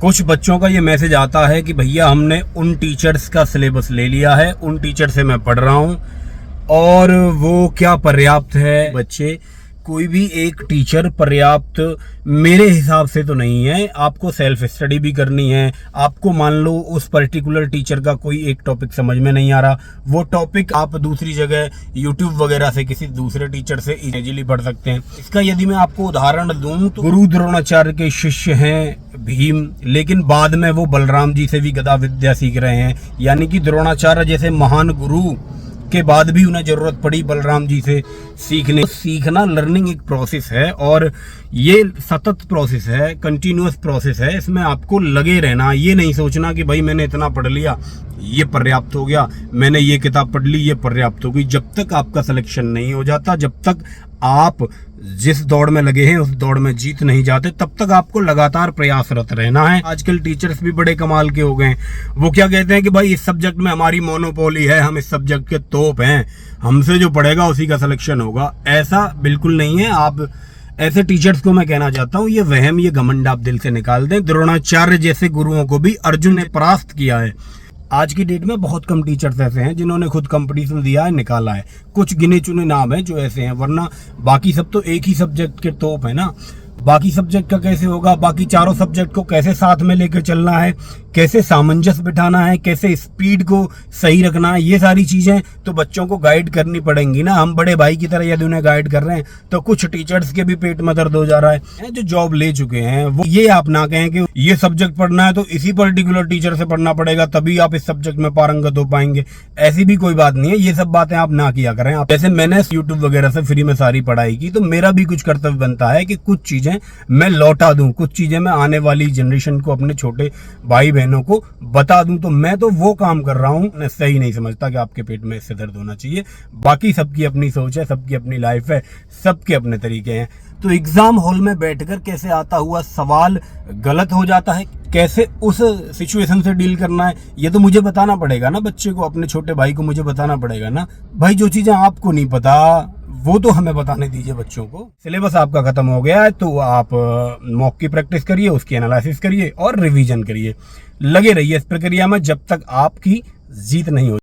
कुछ बच्चों का ये मैसेज आता है कि भैया हमने उन टीचर्स का सिलेबस ले लिया है, उन टीचर से मैं पढ़ रहा हूँ और वो क्या पर्याप्त है। बच्चे, कोई भी एक टीचर पर्याप्त मेरे हिसाब से तो नहीं है। आपको सेल्फ स्टडी भी करनी है। आपको मान लो उस पर्टिकुलर टीचर का कोई एक टॉपिक समझ में नहीं आ रहा, वो टॉपिक आप दूसरी जगह यूट्यूब वगैरह से किसी दूसरे टीचर से इजीली पढ़ सकते हैं। इसका यदि मैं आपको उदाहरण दूं तो गुरु द्रोणाचार्य के शिष्य हैं भीम, लेकिन बाद में वो बलराम जी से भी गदा विद्या सीख रहे हैं। यानी कि द्रोणाचार्य जैसे महान गुरु के बाद भी उन्हें जरूरत पड़ी बलराम जी से सीखना लर्निंग एक प्रोसेस है और ये सतत प्रोसेस है, कंटिन्यूअस प्रोसेस है। इसमें आपको लगे रहना, ये नहीं सोचना कि भाई मैंने इतना पढ़ लिया ये पर्याप्त हो गया, मैंने ये किताब पढ़ ली ये पर्याप्त हो गई। जब तक आपका सिलेक्शन नहीं हो जाता, जब तक आप जिस दौड़ में लगे हैं उस दौड़ में जीत नहीं जाते, तब तक आपको लगातार प्रयासरत रहना है। आजकल टीचर्स भी बड़े कमाल के हो गए हैं। वो क्या कहते हैं कि भाई इस सब्जेक्ट में हमारी मोनोपोली है, हम इस सब्जेक्ट के तोप हैं, हमसे जो पढ़ेगा उसी का सिलेक्शन होगा। ऐसा बिल्कुल नहीं है। आप ऐसे टीचर्स को मैं कहना चाहता हूँ ये वहम, ये घमंड आप दिल से निकाल दें। द्रोणाचार्य जैसे गुरुओं को भी अर्जुन ने परास्त किया है। आज की डेट में बहुत कम टीचर्स ऐसे हैं जिन्होंने खुद कंपटीशन दिया है, निकाला है। कुछ गिने चुने नाम हैं जो ऐसे हैं, वरना बाकी सब तो एक ही सब्जेक्ट के तोप है ना। बाकी सब्जेक्ट का कैसे होगा? बाकी चारों सब्जेक्ट को कैसे साथ में लेकर चलना है, कैसे सामंजस्य बिठाना है, कैसे स्पीड को सही रखना है, ये सारी चीजें तो बच्चों को गाइड करनी पड़ेंगी ना। हम बड़े भाई की तरह यदि उन्हें गाइड कर रहे हैं तो कुछ टीचर्स के भी पेट में दर्द हो जा रहा है जो जॉब ले चुके हैं। वो ये आप ना कहें कि ये सब्जेक्ट पढ़ना है तो इसी पर्टिकुलर टीचर से पढ़ना पड़ेगा तभी आप इस सब्जेक्ट में पारंगत हो पाएंगे। ऐसी भी कोई बात नहीं है। ये सब बातें आप ना किया करें। जैसे मैंने यूट्यूब वगैरह से फ्री में सारी पढ़ाई की, तो मेरा भी कुछ कर्तव्य बनता है कि कुछ चीजें मैं लौटा दूं, कुछ चीजें मैं आने वाली जनरेशन को, अपने छोटे भाई बहनों को बता दूं। तो मैं तो वो काम कर रहा हूं। मैं सही नहीं समझता कि आपके पेट में इससे दर्द होना चाहिए। बाकी सबकी अपनी सोच है, सबकी अपनी लाइफ है, सबके अपने तरीके हैं। तो एग्जाम हॉल में बैठकर कैसे आता हुआ सवाल गलत हो जाता है, कैसे उस सिचुएशन से डील करना है, ये तो मुझे बताना पड़ेगा ना। बच्चे को, अपने छोटे भाई को मुझे बताना पड़ेगा ना। भाई जो चीजें आपको नहीं पता वो तो हमें बताने दीजिए बच्चों को। सिलेबस आपका खत्म हो गया है तो आप मॉक की प्रैक्टिस करिए, उसकी एनालिसिस करिए और रिवीजन करिए। लगे रहिए इस प्रक्रिया में जब तक आपकी जीत नहीं हो।